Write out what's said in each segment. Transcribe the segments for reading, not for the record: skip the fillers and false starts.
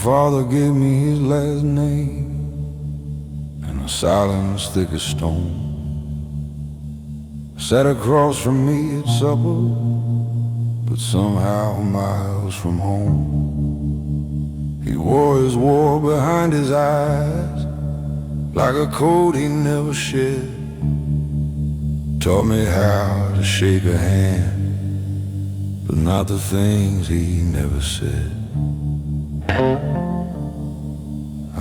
father gave me his last name, and a silence thick as stone sat across from me at supper, but somehow miles from home. He wore his war behind his eyes like a coat he never shed. Taught me how to shake a hand, but not the things he never said.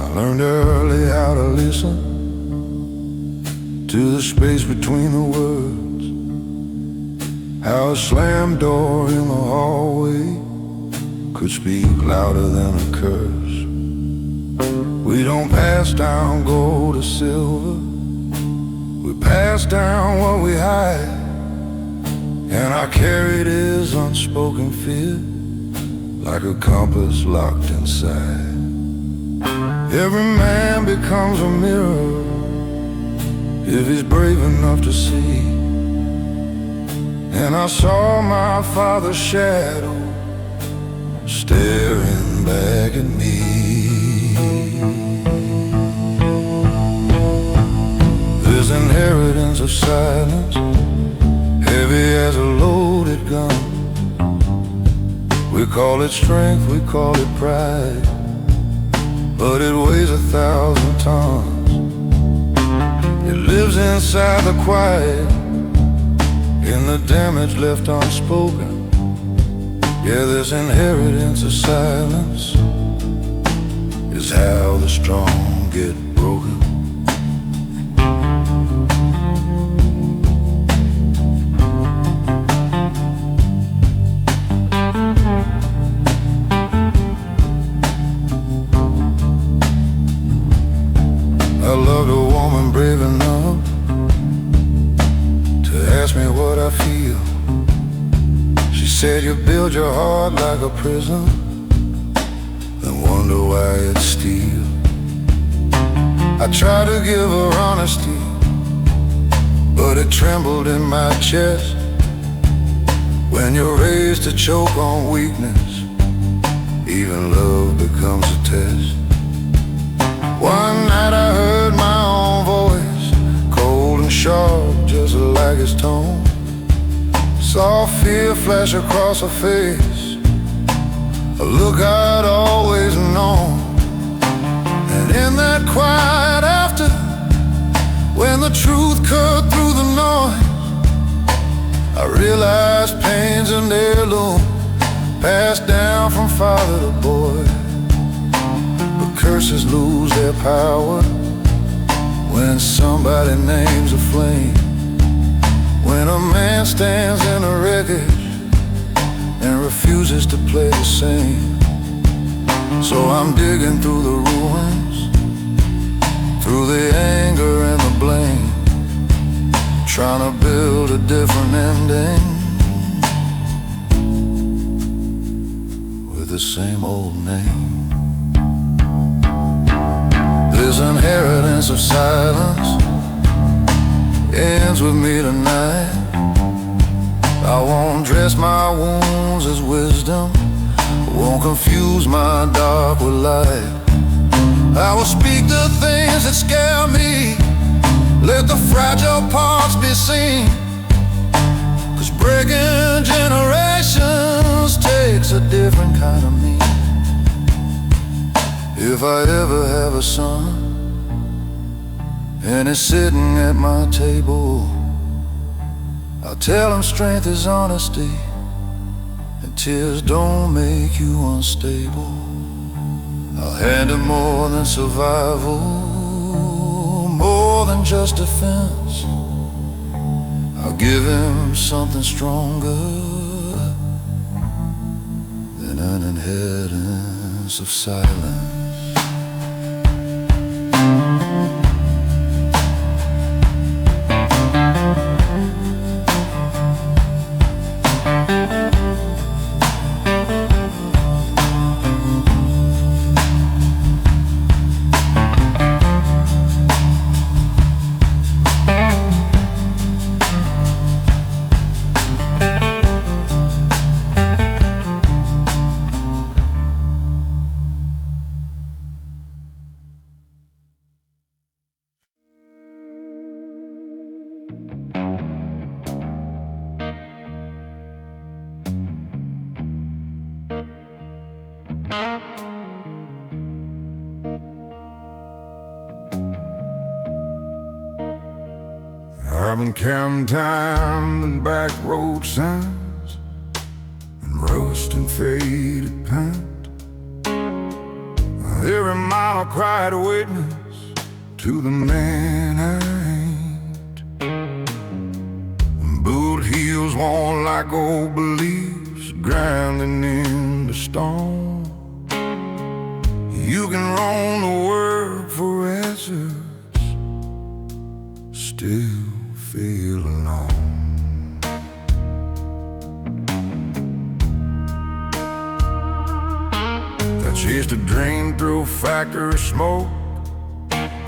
I learned early how to listen to the space between the words, how a slammed door in the hallway could speak louder than a curse. We don't pass down gold or silver, we pass down what we hide, and I carried his unspoken fear like a compass locked inside. Every man becomes a mirror if he's brave enough to see, and I saw my father's shadow staring back at me. This inheritance of silence, heavy as a loaded gun. We call it strength, we call it pride, but it weighs 1,000 tons. It lives inside the quiet, in the damage left unspoken. Yeah, this inheritance of silence is how the strong get broken. I loved a woman brave enough to ask me what I feel. She said, you build your heart like a prison, then wonder why it's steel. I tried to give her honesty, but it trembled in my chest. When you're raised to choke on weakness, even love becomes a test. One night I heard my own voice, cold and sharp, just like his tone. Saw fear flash across her face, a look I'd always known. And in that quiet after, when the truth cut through the noise, I realized pain's an heirloom, passed down from father to boy. Curses lose their power when somebody names a flame, when a man stands in a wreckage and refuses to play the same. So I'm digging through the ruins, through the anger and the blame, trying to build a different ending with the same old name. This inheritance of silence ends with me tonight. I won't dress my wounds as wisdom, won't confuse my dark with light. I will speak the things that scare me, let the fragile parts be seen, 'cause breaking generations takes a different kind of me. If I ever have a son and he's sitting at my table, I'll tell him strength is honesty and tears don't make you unstable. I'll hand him more than survival, more than just defense. I'll give him something stronger than an inheritance of silence. Driving counting time and back road signs and rust and faded paint. Every mile I cried a witness to the man I ain't. Boot heels worn like old beliefs grinding in the storm. You can roam the world for answers, still feel alone. I chased a dream through factory smoke,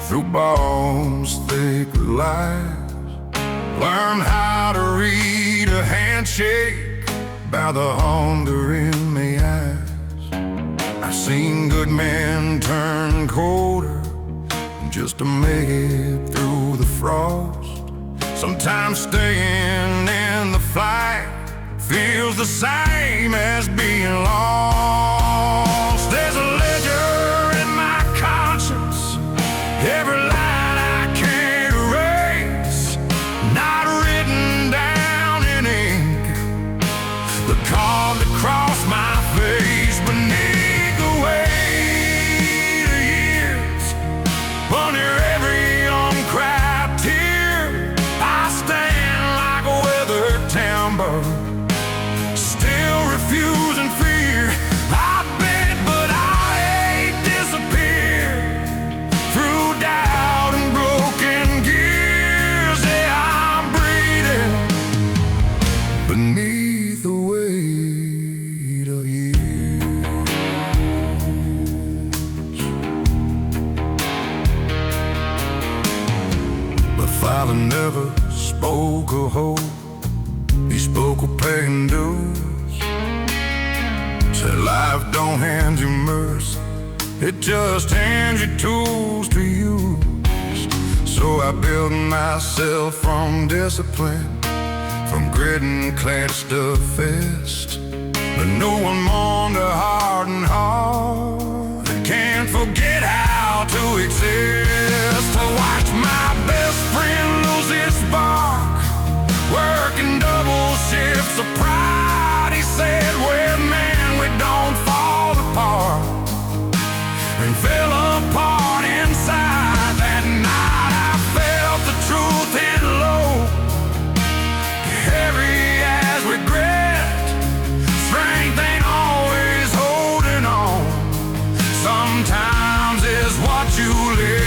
through bombs thick with lies. Learned how to read a handshake by the hunger in my eyes. I've seen good men turn colder just to make it through the frost. Sometimes staying in the fight feels the same as being lost. There's a ledger in my conscience, every line I can't erase, not written down in ink, but carved across my face. Beneath the weight of years, under every uncried tear, I stand like a weathered timber, still refusing fear. I bent, but I ain't disappeared through doubt and broken gears. Yeah, I'm breathing beneath the weight of years. But Father never spoke of hope, he spoke of paying dues. Said life don't hand you mercy, it just hands you tools to use. So I built myself from discipline, from grit and clenched a fist. But no one mourned a hardened heart that can't forget how to exist. To watch my best friend lose his spark, working double shifts of pride. He said, well, man, we don't fall apart, and fell apart inside. That night I felt the truth hit low, heavy as regret. Strength ain't always holding on, sometimes it's what you live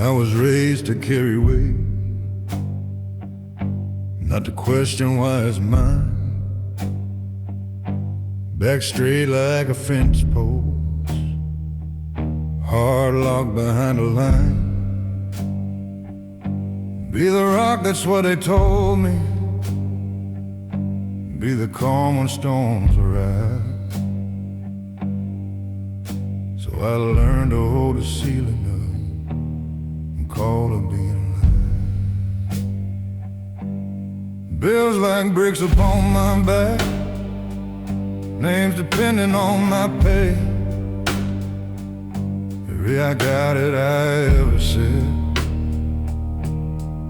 I was raised to carry weight, not to question why it's mine. Back straight like a fence post, hard locked behind a line. Be the rock, that's what they told me. Be the calm when storms arise. So I learned to hold the ceiling up and call it being alive. Bills like bricks upon my back, names depending on my pay. Every I got it I ever said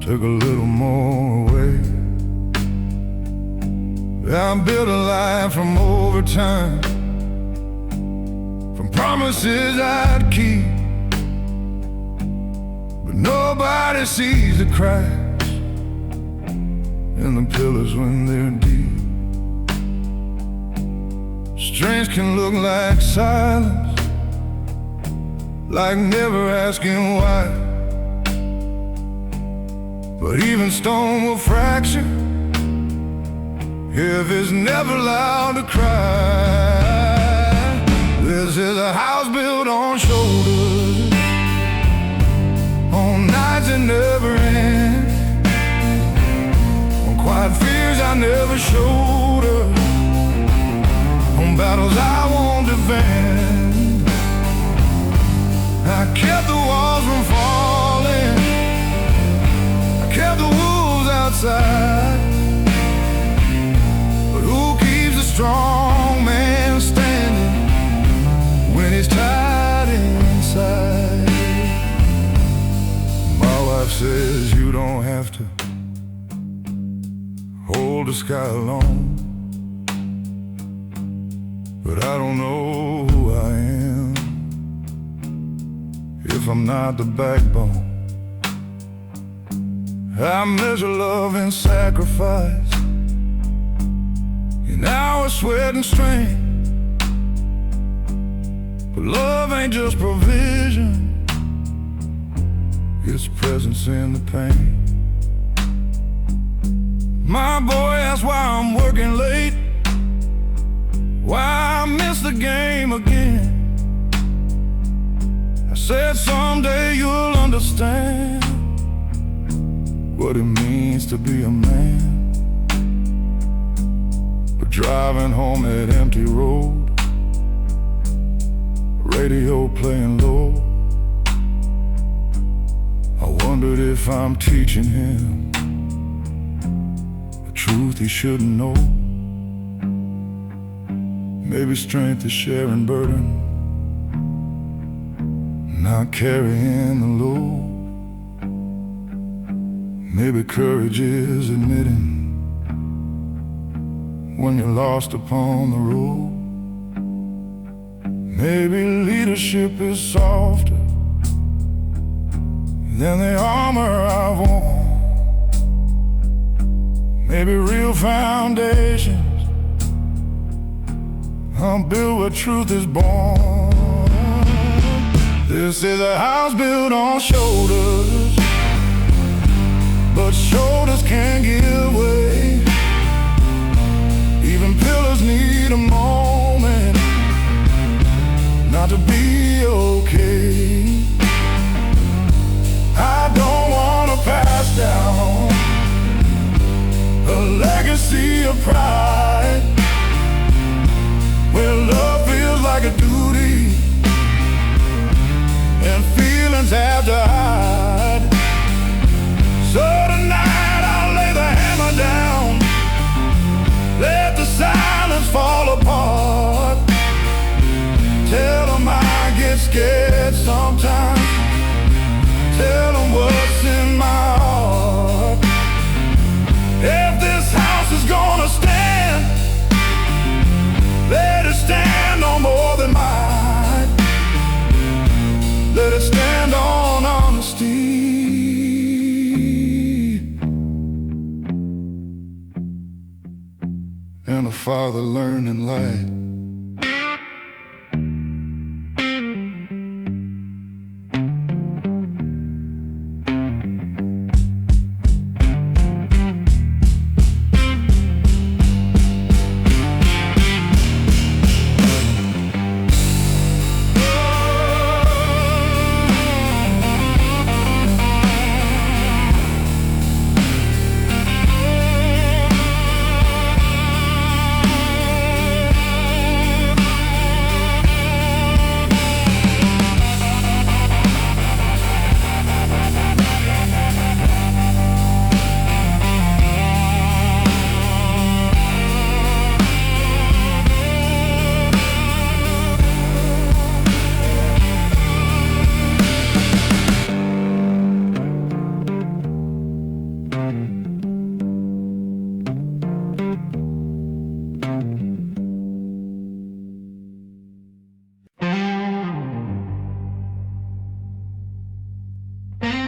took a little more away. I built a life from overtime, from promises I'd keep. But nobody sees the cracks in the pillars when they're deep. Strength can look like silence, like never asking why. But even stone will fracture if it's never allowed to cry. This is a house built on shoulders, on nights that never end, on quiet fears I never showed her, on battles I won't defend. I kept the walls from falling, I kept the wolves outside. But who keeps a strong man standing when he's tied inside? My wife says you don't have to hold the sky alone, but I don't know who I am if I'm not the backbone. I measure love and sacrifice in hours, sweat and strength. But love ain't just provision, it's presence in the pain. My boy asks why I'm working late, why I miss the game again. I said someday you'll understand what it means to be a man. But driving home that empty road, radio playing low, I wondered if I'm teaching him the truth he shouldn't know. Maybe strength is sharing burden, not carrying the load. Maybe courage is admitting when you're lost upon the road. Maybe leadership is softer than the armor I've worn. Maybe real foundations are built where truth is born. This is a house built on shoulders, but shoulders can't give way. Even pillars need a moment not to be okay. I don't wanna pass down a legacy of pride, where love feels like a duty and feelings have to hide. So tonight I'll lay the hammer down, let the silence fall apart. Tell them I get scared sometimes, tell them what's in my heart. If this house is gonna stand, let it stand on more than might. Let it stand on honesty and a father learning light.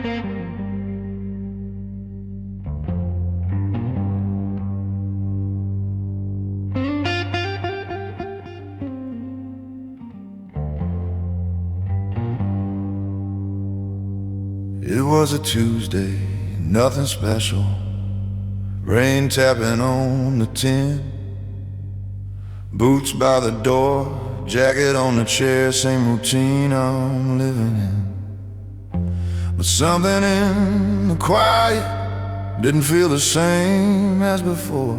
It was a Tuesday, nothing special. Rain tapping on the tin. Boots by the door, jacket on the chair. Same routine I'm living in. But something in the quiet didn't feel the same as before.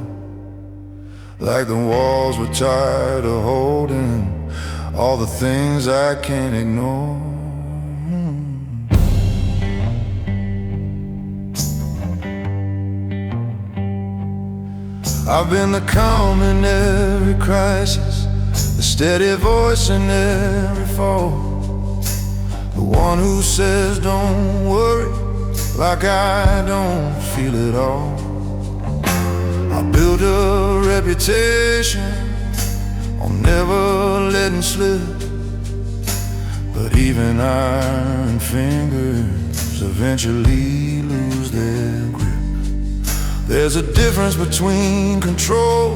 Like the walls were tired of holding all the things I can't ignore. I've been the calm in every crisis, the steady voice in every fall, the one who says don't worry, like I don't feel it all. I built a reputation on never letting slip, but even iron fingers eventually lose their grip. There's a difference between control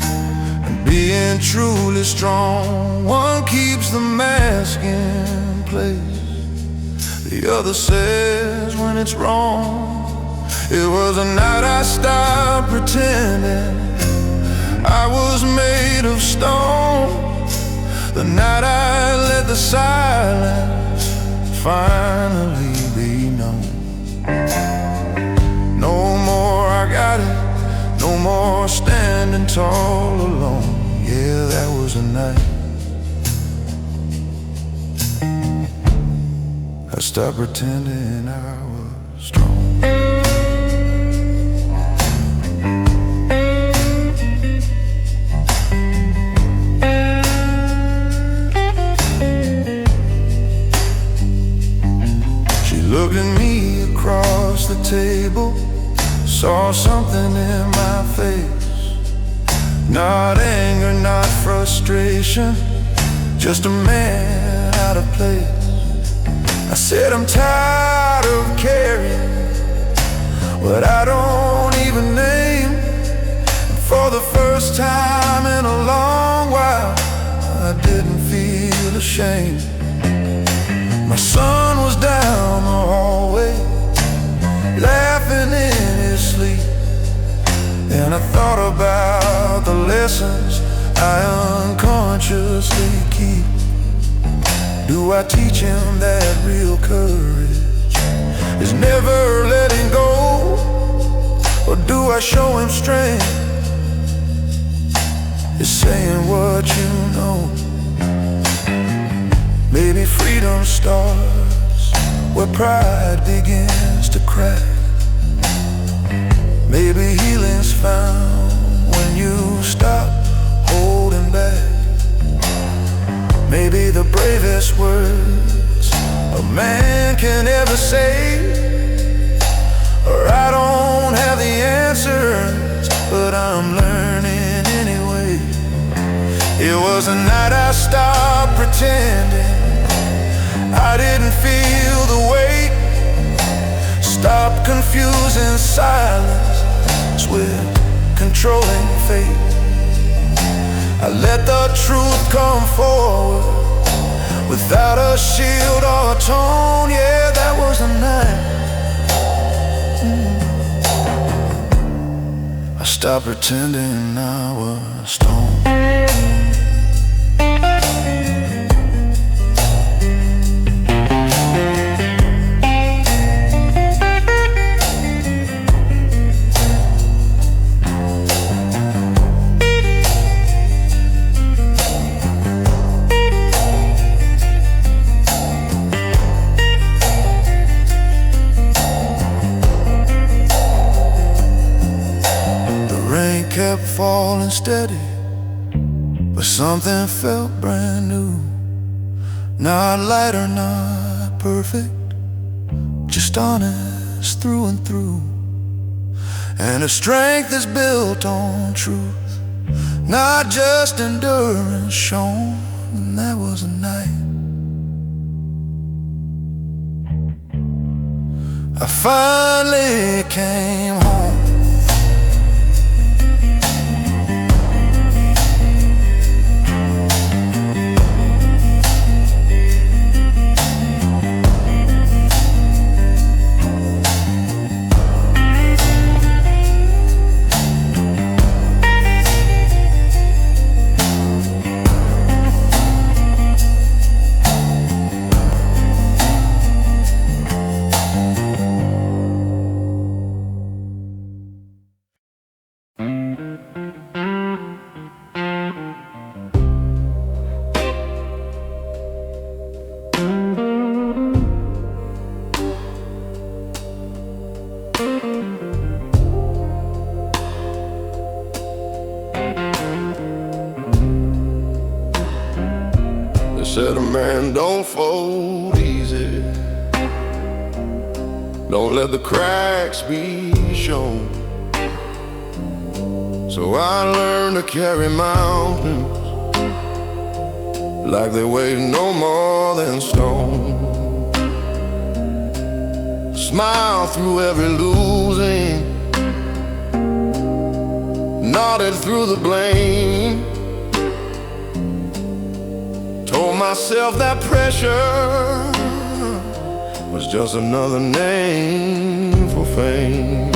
and being truly strong. One keeps the mask in place, the other says when it's wrong. It was a night I stopped pretending I was made of stone, the night I let the silence finally be known. No more I got it, no more standing tall alone. Yeah, that was a night I stopped pretending I was strong. She looked at me across the table, saw something in my face. Not anger, not frustration, just a man out of place. I said I'm tired of carrying what I don't even name. And for the first time in a long while, I didn't feel ashamed. My son was down the hallway, laughing in his sleep, and I thought about the lessons I unconsciously keep. Do I teach him that real courage is never letting go? Or do I show him strength is saying what you know? Maybe freedom starts where pride begins to crack. Maybe healing's found when you stop holding back. Maybe the bravest words a man can ever say are I don't have the answers, but I'm learning anyway. It was a night I stopped pretending I didn't feel the weight. Stop confusing silence with controlling fate. I let the truth come forward without a shield or a tone. Yeah, that was the night I stopped pretending I was stoned. Kept falling steady, but something felt brand new. Not light or not perfect, just honest through and through. And her strength is built on truth, not just endurance shown. And that was a night I finally came home. They said a man don't fold easy, don't let the cracks be shown. So I learned to carry mountains like they weigh no more than stone. Smile through every losing, nodded through the blame. Told myself that pressure was just another name for fame.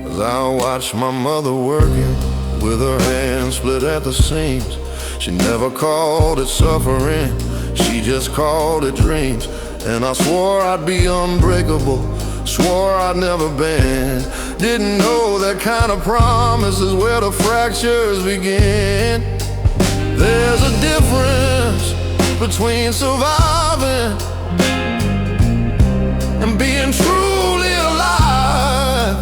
As I watched my mother working with her hands split at the seams, she never called it suffering, she just called it dreams. And I swore I'd be unbreakable, swore I'd never bend. Didn't know that kind of promise is where the fractures begin. There's a difference between surviving and being truly alive.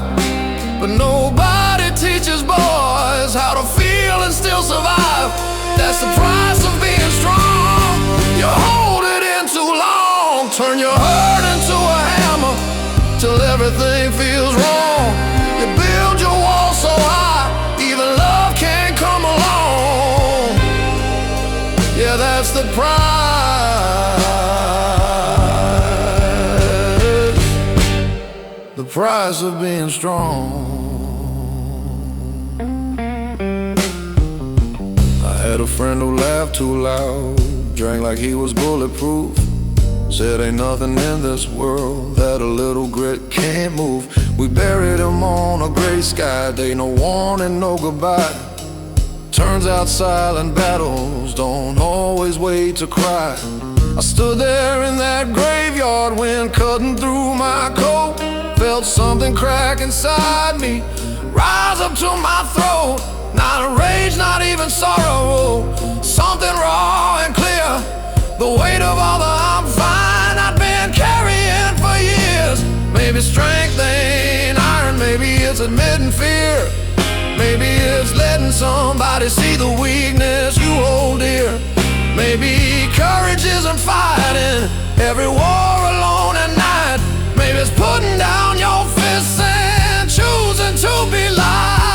But nobody teaches boys how to feel and still survive. That's the price of being strong. You hold it in too long, turn your hurt into a hammer till everything feels wrong. You build your wall so high, even love can't come along. Yeah, that's the price of being strong. I had a friend who laughed too loud, drank like he was bulletproof, said ain't nothing in this world that a little grit can't move. We buried him on a gray sky day, no warning, no goodbye. Turns out silent battles don't always wait to cry. I stood there in that graveyard, wind cutting through my coat. Felt something crack inside me, rise up to my throat. Not a rage, not even sorrow, something raw and clear. The weight of all the I'm fine I've been carrying for years. Maybe strength ain't iron, maybe it's admitting fear. Maybe it's letting somebody see the weakness you hold dear. Maybe courage isn't fighting every war alone at night. Maybe it's putting down your fists and choosing to be light.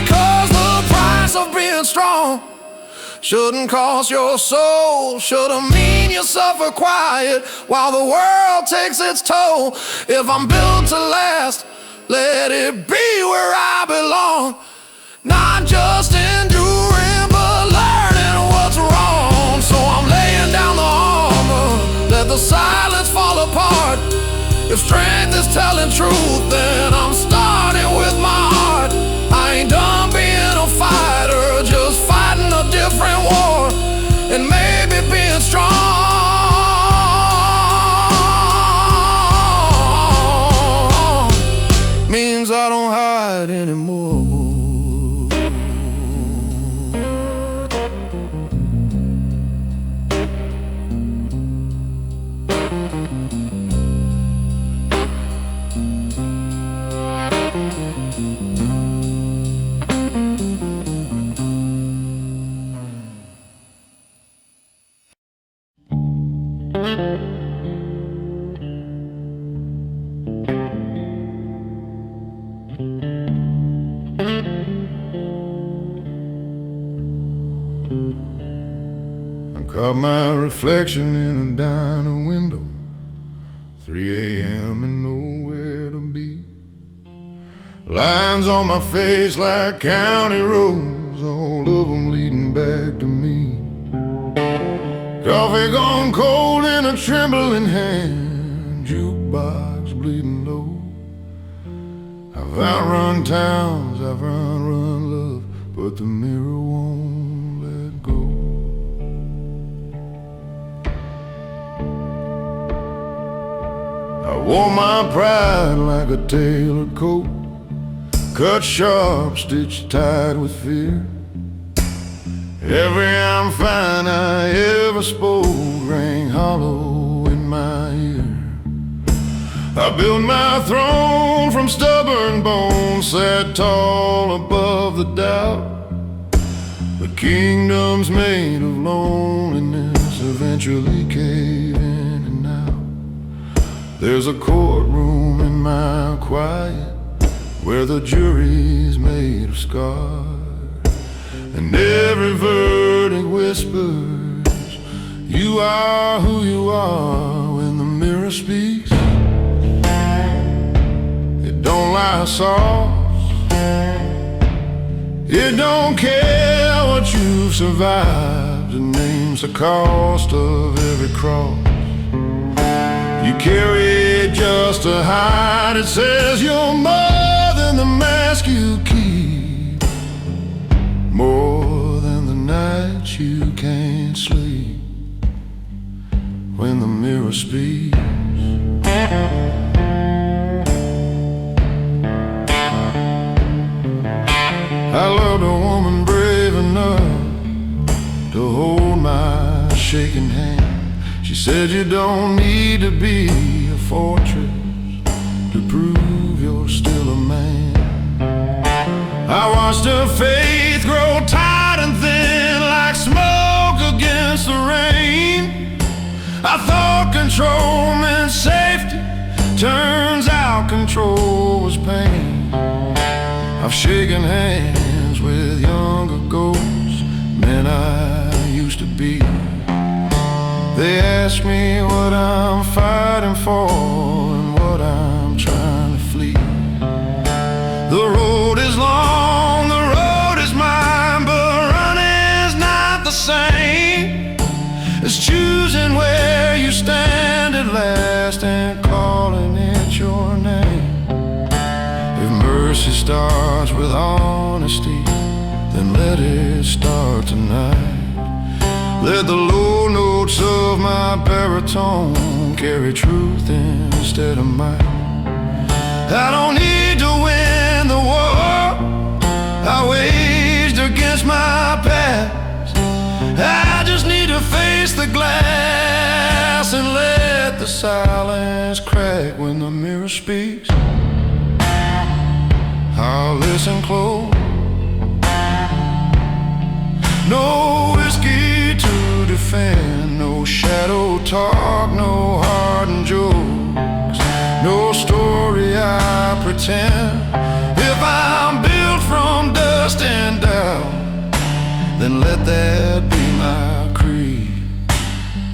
'Cause the price of being strong shouldn't cost your soul, shouldn't mean you suffer quiet while the world takes its toll. If I'm built to last, let it be where I belong. Not just enduring, but learning what's wrong. So I'm laying down the armor, let the silence fall apart. If strength is telling truth, then I'm starting with my heart. I ain't done being a fighter, just fighting a different war. And maybe being strong means I don't hide anymore. Caught my reflection in a diner window, 3 a.m. and nowhere to be. Lines on my face like county roads, all of them leading back to me. Coffee gone cold in a trembling hand, jukebox bleeding low. I've outrun towns, I've run love, but the mirror won't let go. I wore my pride like a tailored coat, cut sharp, stitched tight with fear. Every I'm fine I ever spoke rang hollow in my ear. I built my throne from stubborn bones, sat tall above the doubt. The kingdoms made of loneliness eventually cave in and out. There's a courtroom in my quiet where the jury's made of scars, and every verdict whispers, you are who you are. When the mirror speaks, it don't lie soft. It don't care what you've survived. It names the cost of every cross you carry just to hide. It says you're more than the mask you keep, more than the nights you can't sleep. When the mirror speaks, I loved a woman brave enough to hold my shaking hand. She said you don't need to be a fortress to prove you're still a man. I watched her faith grow tight and thin like smoke against the rain. I thought control meant safety, turns out control was pain. I've shaken hands with younger ghosts, men I used to be. They ask me what I'm fighting for and what I'm trying to flee. The road is long, the road is mine, but running's not the same as choosing where you stand at last and calling it your name. If mercy starts with honesty, then let it start tonight. Let the low notes of my baritone carry truth instead of might. I don't need to win the war I waged against my past. I just need to face the glass and let the silence crack. When the mirror speaks, I'll listen close. No whiskey to defend, no shadow talk, no hardened jokes, no story I pretend. If I'm built from dust and doubt, then let that be my creed.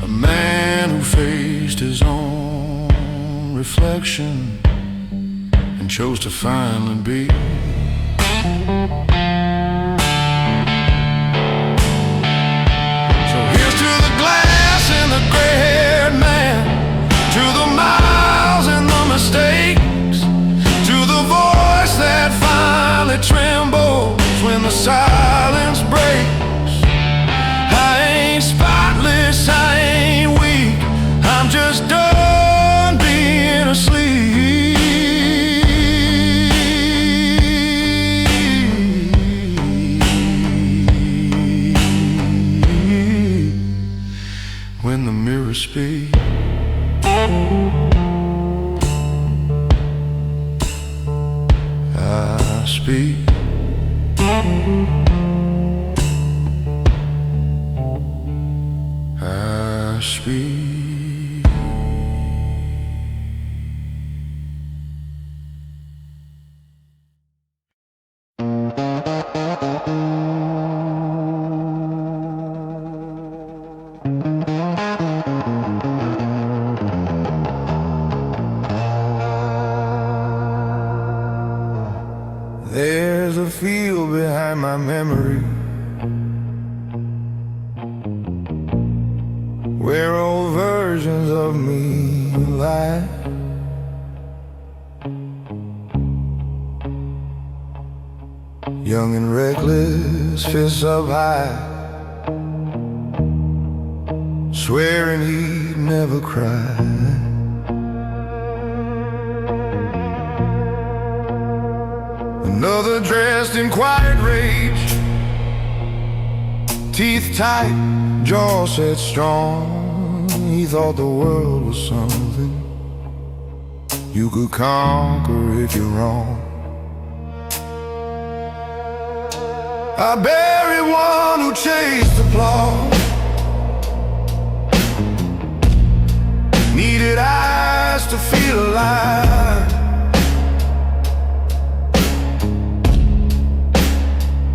A man who faced his own reflection and chose to finally be. The gray-haired man, to the miles and the mistakes, to the voice that finally trembles when the silence breaks. I ain't spotless, I ain't weak, I'm just done being asleep. When the mirror speaks, I speak. I speak. love me lie. Young and reckless, fists up high, swearing he'd never cry. Another dressed in quiet rage, teeth tight, jaw set strong. He thought the world was something you could conquer if you're wrong. I buried one who chased applause, needed eyes to feel alive.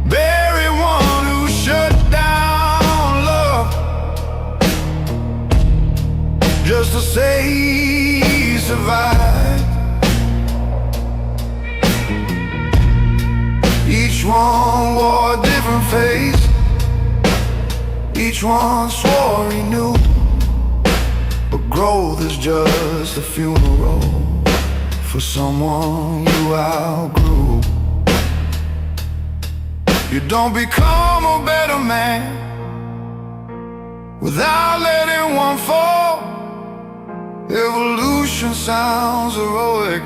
Buried one who shut down love just to say he survived. Each one wore a different face, each one swore he knew. But growth is just a funeral for someone you outgrew. You don't become a better man without letting one fall. Evolution sounds heroic,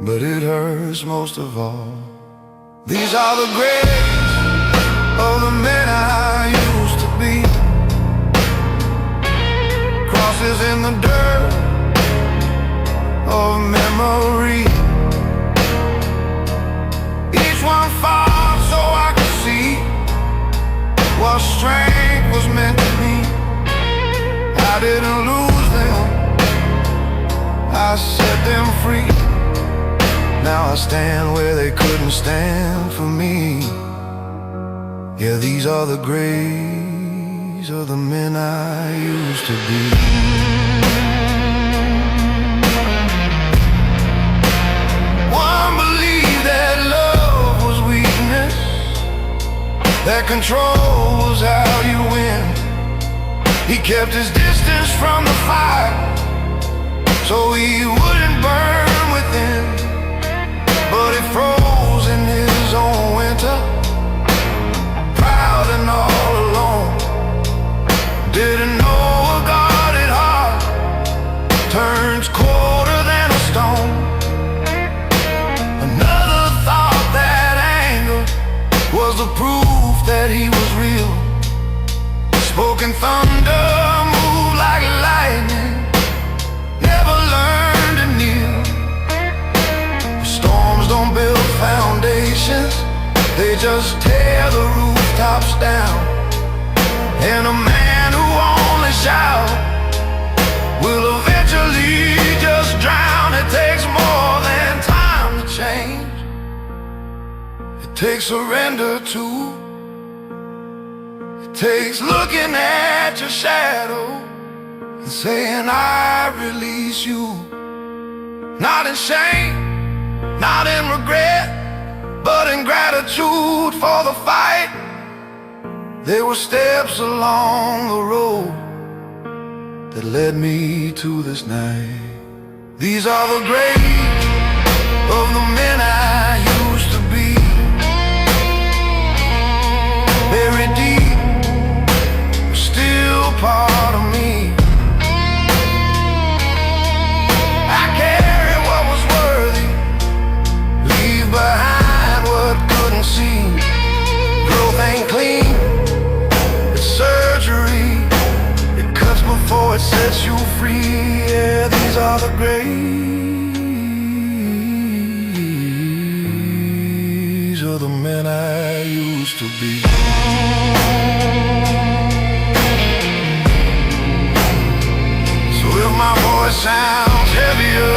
but it hurts most of all. These are the graves of the men I used to be, crosses in the dirt of memory. Each one fought so I could see what strength was meant to me. I didn't lose them, I set them free. Now I stand where they couldn't stand for me. Yeah, these are the graves of the men I used to be. One believed that love was weakness, that control was how you win. He kept his distance from the fire so he wouldn't burn within. But he froze in his own winter, proud and all alone. Didn't know a guarded heart turns colder than a stone. Another thought that anger was the proof that he was real. Spoken thunder, moved like lightning, never learned to kneel. Storms don't build foundations, they just tear the rooftops down. And a man who only shouts will eventually just drown. It takes more than time to change, it takes surrender too. It takes looking at your shadow and saying I release you. Not in shame, not in regret, but in gratitude for the fight. There were steps along the road that led me to this night. These are the graves of the men I used to be, buried deep, still part of me. I carry what was worthy, leave behind what couldn't see. Growth ain't clean, it's surgery. It cuts before it sets you free. Yeah, these are the graves of the men I used to be. So if my voice sounds heavier,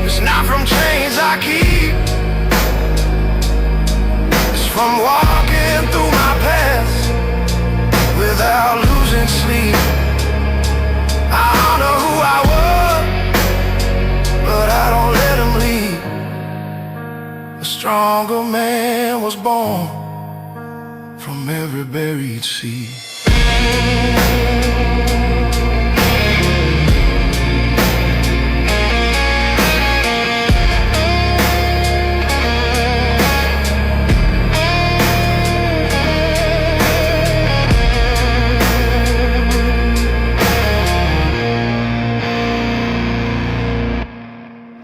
it's not from chains I keep, it's from walking through my past without losing sleep. I honor who I was, but I don't let him lead. A stronger man was born from every buried seed.